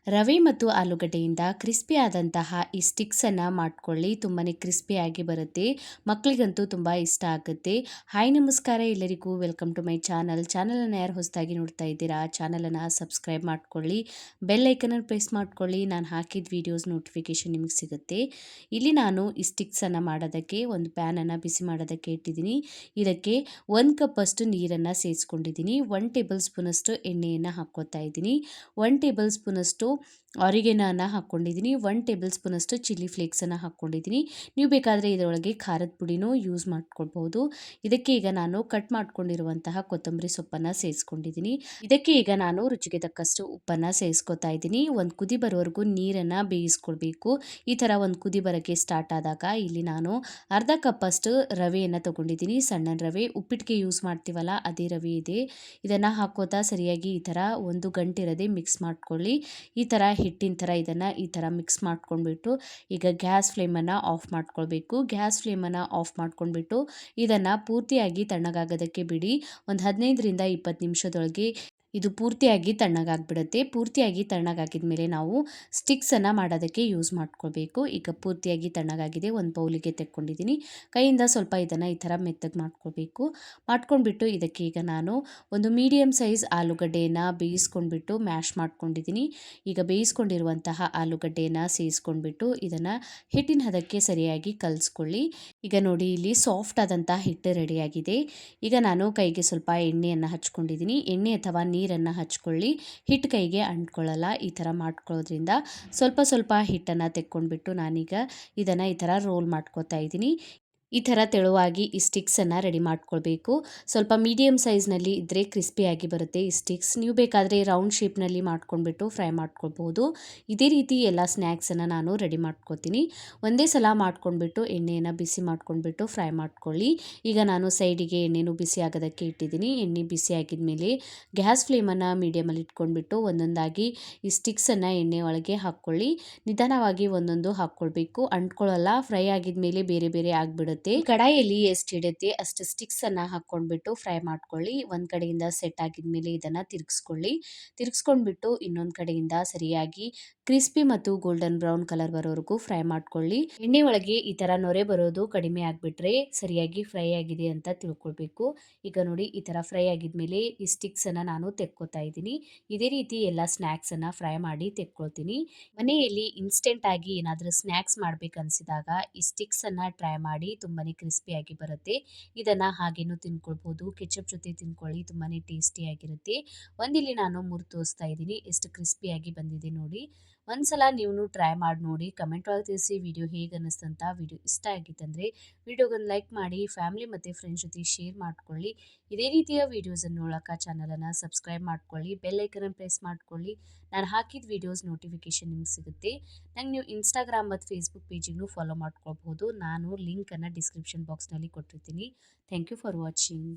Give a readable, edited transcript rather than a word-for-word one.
ರವೆ ಮತ್ತು ಆಲೂಗಡ್ಡೆಯಿಂದ ಕ್ರಿಸ್ಪಿ ಆದಂತಹ ಈ ಸ್ಟಿಕ್ಸನ್ನು ಮಾಡ್ಕೊಳ್ಳಿ. ತುಂಬಾ ಕ್ರಿಸ್ಪಿಯಾಗಿ ಬರುತ್ತೆ. ಮಕ್ಕಳಿಗಂತೂ ತುಂಬ ಇಷ್ಟ ಆಗುತ್ತೆ. ಹಾಯ್ ನಮಸ್ಕಾರ ಎಲ್ಲರಿಗೂ, ವೆಲ್ಕಮ್ ಟು ಮೈ ಚಾನಲನ್ನು ಯಾರು ಹೊಸದಾಗಿ ನೋಡ್ತಾ ಇದ್ದೀರಾ, ಚಾನಲನ್ನು ಸಬ್ಸ್ಕ್ರೈಬ್ ಮಾಡ್ಕೊಳ್ಳಿ, ಬೆಲ್ ಐಕನನ್ನು ಪ್ರೆಸ್ ಮಾಡ್ಕೊಳ್ಳಿ. ನಾನು ಹಾಕಿದ ವೀಡಿಯೋಸ್ ನೋಟಿಫಿಕೇಷನ್ ನಿಮಗೆ ಸಿಗುತ್ತೆ. ಇಲ್ಲಿ ನಾನು ಈ ಸ್ಟಿಕ್ಸನ್ನು ಮಾಡೋದಕ್ಕೆ ಒಂದು ಪ್ಯಾನನ್ನು ಬಿಸಿ ಮಾಡೋದಕ್ಕೆ ಇಟ್ಟಿದ್ದೀನಿ. ಇದಕ್ಕೆ 1 ಕಪ್ ಅಷ್ಟು ನೀರನ್ನು ಸೇರಿಸ್ಕೊಂಡಿದ್ದೀನಿ. 1 ಟೇಬಲ್ ಸ್ಪೂನ್ ಅಷ್ಟು ಎಣ್ಣೆಯನ್ನು ಹಾಕ್ಕೋತಾ ಇದ್ದೀನಿ. 1 ಟೇಬಲ್ ಸ್ಪೂನ್ ಅಷ್ಟು ಆರಿಗೆನೋನ ಹಾಕ್ಕೊಂಡಿದ್ದೀನಿ. 1 ಟೇಬಲ್ ಸ್ಪೂನ್ ಅಷ್ಟು ಚಿಲ್ಲಿ ಫ್ಲೇಕ್ಸನ್ನು ಹಾಕ್ಕೊಂಡಿದ್ದೀನಿ. ನೀವು ಬೇಕಾದರೆ ಇದರೊಳಗೆ ಖಾರದ ಪುಡಿನೂ ಯೂಸ್ ಮಾಡ್ಕೊಳ್ಬೋದು. ಇದಕ್ಕೆ ಈಗ ನಾನು ಕಟ್ ಮಾಡ್ಕೊಂಡಿರುವಂತಹ ಕೊತ್ತಂಬರಿ ಸೊಪ್ಪನ್ನು ಸೇರಿಸ್ಕೊಂಡಿದ್ದೀನಿ. ಇದಕ್ಕೆ ಈಗ ನಾನು ರುಚಿಗೆ ತಕ್ಕಷ್ಟು ಉಪ್ಪನ್ನು ಸೇರಿಸ್ಕೊತಾ ಇದ್ದೀನಿ. ಒಂದು ಕುದಿ ಬರೋವರೆಗೂ ನೀರನ್ನು ಬೇಯಿಸ್ಕೊಳ್ಬೇಕು. ಈ ಥರ ಒಂದು ಕುದಿ ಬರೋಕ್ಕೆ ಸ್ಟಾರ್ಟ್ ಆದಾಗ ಇಲ್ಲಿ ನಾನು ಅರ್ಧ ಕಪ್ ಅಷ್ಟು ರವೆಯನ್ನು ತೊಗೊಂಡಿದ್ದೀನಿ. ಸಣ್ಣ ರವೆ, ಉಪ್ಪಿಟ್ಟಿಗೆ ಯೂಸ್ ಮಾಡ್ತೀವಲ್ಲ ಅದೇ ರವೆ ಇದೆ. ಇದನ್ನು ಹಾಕೋತಾ ಸರಿಯಾಗಿ ಈ ಥರ ಒಂದು ಗಂಟಿರದೆ ಮಿಕ್ಸ್ ಮಾಡ್ಕೊಳ್ಳಿ. ಈ ಥರ ಹಿಟ್ಟಿನ ಥರ ಇದನ್ನು ಈ ಥರ ಮಿಕ್ಸ್ ಮಾಡ್ಕೊಂಡ್ಬಿಟ್ಟು ಈಗ ಗ್ಯಾಸ್ ಫ್ಲೇಮನ್ನು ಆಫ್ ಮಾಡ್ಕೊಳ್ಬೇಕು. ಗ್ಯಾಸ್ ಫ್ಲೇಮನ್ನು ಆಫ್ ಮಾಡ್ಕೊಂಡ್ಬಿಟ್ಟು ಇದನ್ನು ಪೂರ್ತಿಯಾಗಿ ತಣ್ಣಗಾಗೋದಕ್ಕೆ ಬಿಡಿ. ಒಂದು 15ರಿಂದ 20 ನಿಮಿಷದೊಳಗೆ ಇದು ಪೂರ್ತಿಯಾಗಿ ತಣ್ಣಗಾಗ್ಬಿಡುತ್ತೆ. ಪೂರ್ತಿಯಾಗಿ ತಣ್ಣಗಾಗಿದ ಮೇಲೆ ನಾವು ಸ್ಟಿಕ್ಸನ್ನು ಮಾಡೋದಕ್ಕೆ ಯೂಸ್ ಮಾಡ್ಕೊಳ್ಬೇಕು. ಈಗ ಪೂರ್ತಿಯಾಗಿ ತಣ್ಣಗಾಗಿದೆ. ಒಂದು ಬೌಲಿಗೆ ತೆಕ್ಕೊಂಡಿದ್ದೀನಿ. ಕೈಯಿಂದ ಸ್ವಲ್ಪ ಇದನ್ನು ಈ ಥರ ಮೆತ್ತಗೆ ಮಾಡ್ಕೊಳ್ಬೇಕು. ಮಾಡ್ಕೊಂಡ್ಬಿಟ್ಟು ಇದಕ್ಕೆ ಈಗ ನಾನು ಒಂದು ಮೀಡಿಯಮ್ ಸೈಜ್ ಆಲೂಗಡ್ಡೆಯನ್ನು ಬೇಯಿಸ್ಕೊಂಡ್ಬಿಟ್ಟು ಮ್ಯಾಶ್ ಮಾಡ್ಕೊಂಡಿದ್ದೀನಿ. ಈಗ ಬೇಯಿಸ್ಕೊಂಡಿರುವಂತಹ ಆಲೂಗಡ್ಡೆಯನ್ನು ಸೇರಿಸ್ಕೊಂಡ್ಬಿಟ್ಟು ಇದನ್ನು ಹಿಟ್ಟಿನ ಹದಕ್ಕೆ ಸರಿಯಾಗಿ ಕಲಿಸ್ಕೊಳ್ಳಿ. ಈಗ ನೋಡಿ, ಇಲ್ಲಿ ಸಾಫ್ಟ್ ಆದಂಥ ಹಿಟ್ಟು ರೆಡಿಯಾಗಿದೆ. ಈಗ ನಾನು ಕೈಗೆ ಸ್ವಲ್ಪ ಎಣ್ಣೆಯನ್ನು ಹಚ್ಕೊಂಡಿದ್ದೀನಿ. ಎಣ್ಣೆ ಅಥವಾ ನೀರನ್ನು ಹಚ್ಕೊಳ್ಳಿ. ಹಿಟ್ಟು ಕೈಗೆ ಅಂಟ್ಕೊಳ್ಳಲ್ಲ. ಈ ಥರ ಮಾಡ್ಕೊಳ್ಳೋದ್ರಿಂದ ಸ್ವಲ್ಪ ಸ್ವಲ್ಪ ಹಿಟ್ಟನ್ನು ತೆಕ್ಕೊಂಡ್ಬಿಟ್ಟು ನಾನೀಗ ಇದನ್ನು ಈ ಥರ ರೋಲ್ ಮಾಡ್ಕೊತಾ ಇದ್ದೀನಿ. ಈ ಥರ ತೆಳುವಾಗಿ ಈ ಸ್ಟಿಕ್ಸನ್ನು ರೆಡಿ ಮಾಡ್ಕೊಳ್ಬೇಕು. ಸ್ವಲ್ಪ ಮೀಡಿಯಮ್ ಸೈಜ್ನಲ್ಲಿ ಇದ್ದರೆ ಕ್ರಿಸ್ಪಿಯಾಗಿ ಬರುತ್ತೆ ಈ ಸ್ಟಿಕ್ಸ್. ನೀವು ಬೇಕಾದರೆ ರೌಂಡ್ ಶೇಪ್ನಲ್ಲಿ ಮಾಡ್ಕೊಂಡ್ಬಿಟ್ಟು ಫ್ರೈ ಮಾಡ್ಕೊಳ್ಬೋದು. ಇದೇ ರೀತಿ ಎಲ್ಲ ಸ್ನ್ಯಾಕ್ಸನ್ನು ನಾನು ರೆಡಿ ಮಾಡ್ಕೊತೀನಿ. ಒಂದೇ ಸಲ ಮಾಡ್ಕೊಂಡ್ಬಿಟ್ಟು ಎಣ್ಣೆಯನ್ನು ಬಿಸಿ ಮಾಡ್ಕೊಂಡ್ಬಿಟ್ಟು ಫ್ರೈ ಮಾಡ್ಕೊಳ್ಳಿ. ಈಗ ನಾನು ಸೈಡಿಗೆ ಎಣ್ಣೆನೂ ಬಿಸಿ ಆಗೋದಕ್ಕೆ ಇಟ್ಟಿದ್ದೀನಿ. ಎಣ್ಣೆ ಬಿಸಿ ಆಗಿದ ಮೇಲೆ ಗ್ಯಾಸ್ ಫ್ಲೇಮನ್ನು ಮೀಡಿಯಮಲ್ಲಿ ಇಟ್ಕೊಂಡ್ಬಿಟ್ಟು ಒಂದೊಂದಾಗಿ ಈ ಸ್ಟಿಕ್ಸನ್ನು ಎಣ್ಣೆ ಒಳಗೆ ಹಾಕ್ಕೊಳ್ಳಿ. ನಿಧಾನವಾಗಿ ಒಂದೊಂದು ಹಾಕ್ಕೊಳ್ಬೇಕು. ಅಂಟ್ಕೊಳ್ಳಲ್ಲ. ಫ್ರೈ ಆಗಿದ ಮೇಲೆ ಬೇರೆ ಬೇರೆ ಆಗಿಬಿಡುತ್ತೆ. ಕಡಾಯಿಯಲ್ಲಿ ಎಷ್ಟು ಹಿಡಿಯುತ್ತೆ ಅಷ್ಟು ಸ್ಟಿಕ್ಸ್ ಅನ್ನ ಹಾಕೊಂಡ್ಬಿಟ್ಟು ಫ್ರೈ ಮಾಡ್ಕೊಳ್ಳಿ. ಒಂದ್ ಕಡೆಯಿಂದ ಸೆಟ್ ಆಗಿದ್ಮೇಲೆ ಇದನ್ನ ತಿರುಗಿಸ್ಕೊಂಡ್ಬಿಟ್ಟು ಇನ್ನೊಂದ್ ಕಡೆಯಿಂದ ಸರಿಯಾಗಿ ಕ್ರಿಸ್ಪಿ ಮತ್ತು ಗೋಲ್ಡನ್ ಬ್ರೌನ್ ಕಲರ್ ಬರೋವರೆಗೂ ಫ್ರೈ ಮಾಡ್ಕೊಳ್ಳಿ. ಎಣ್ಣೆ ಒಳಗೆ ಈ ತರ ನೊರೆ ಬರೋದು ಕಡಿಮೆ ಆಗ್ಬಿಟ್ರೆ ಸರಿಯಾಗಿ ಫ್ರೈ ಆಗಿದೆ ಅಂತ ತಿಳ್ಕೊಳ್ಬೇಕು. ಈಗ ನೋಡಿ, ಈ ತರ ಫ್ರೈ ಆಗಿದ್ಮೇಲೆ ಈ ಸ್ಟಿಕ್ಸ್ ಅನ್ನ ನಾನು ತೆಕ್ಕೋತಾ ಇದ್ದೀನಿ. ಇದೇ ರೀತಿ ಎಲ್ಲ ಸ್ನ್ಯಾಕ್ಸ್ ಅನ್ನ ಫ್ರೈ ಮಾಡಿ ತೆಕ್ಕೊಳ್ತೀನಿ. ಮನೆಯಲ್ಲಿ ಇನ್ಸ್ಟೆಂಟ್ ಆಗಿ ಏನಾದರೂ ಸ್ನ್ಯಾಕ್ಸ್ ಮಾಡ್ಬೇಕನ್ಸಿದಾಗ ಈ ಸ್ಟಿಕ್ಸ್ ಅನ್ನ ಟ್ರೈ ಮಾಡಿ. ತುಂಬಾನೇ ಕ್ರಿಸ್ಪಿಯಾಗಿ ಬರುತ್ತೆ. ಇದನ್ನ ಹಾಗೇನು ತಿನ್ಕೊಳ್ಬೋದು. ಕೆಚಪ್ ಜೊತೆ ತಿನ್ಕೊಳ್ಳಿ, ತುಂಬಾನೇ ಟೇಸ್ಟಿಯಾಗಿರುತ್ತೆ. ಒಂದಿಲ್ಲಿ ನಾನು ಮುರಿದು ತೋರಿಸ್ತಾ ಇದ್ದೀನಿ ಎಷ್ಟು ಕ್ರಿಸ್ಪಿಯಾಗಿ ಬಂದಿದೆ ನೋಡಿ. ಒಂದ್ಸಲ ನೀವು ಟ್ರೈ ಮಾಡಿ ನೋಡಿ. ಕಮೆಂಟ್ ಒಳಗೆ ತಿಳಿಸಿ ವಿಡಿಯೋ ಹೇಗೆ ಅನ್ನಿಸ್ತಂತ. ವಿಡಿಯೋ ಇಷ್ಟ ಆಗಿತ್ತಂದರೆ ವಿಡಿಯೋಗೊಂದು ಲೈಕ್ ಮಾಡಿ, ಫ್ಯಾಮಿಲಿ ಮತ್ತು ಫ್ರೆಂಡ್ಸ್ ಜೊತೆ ಶೇರ್ ಮಾಡ್ಕೊಳ್ಳಿ. ಇದೇ ರೀತಿಯ ವೀಡಿಯೋಸನ್ನು ನೋಡೋಕೆ ಚಾನಲನ್ನು ಸಬ್ಸ್ಕ್ರೈಬ್ ಮಾಡ್ಕೊಳ್ಳಿ, ಬೆಲ್ ಐಕನನ್ನು ಪ್ರೆಸ್ ಮಾಡ್ಕೊಳ್ಳಿ. ನಾನು ಹಾಕಿದ ವೀಡಿಯೋಸ್ ನೋಟಿಫಿಕೇಷನ್ ನಿಮ್ಗೆ ಸಿಗುತ್ತೆ. ನಂಗೆ ನೀವು ಇನ್ಸ್ಟಾಗ್ರಾಮ್ ಮತ್ತು ಫೇಸ್ಬುಕ್ ಪೇಜಿಗೂ ಫಾಲೋ ಮಾಡ್ಕೊಳ್ಬೋದು. ನಾನು ಲಿಂಕನ್ನು ಡಿಸ್ಕ್ರಿಪ್ಷನ್ ಬಾಕ್ಸ್ನಲ್ಲಿ ಕೊಟ್ಟಿರ್ತೀನಿ. Thank you for watching.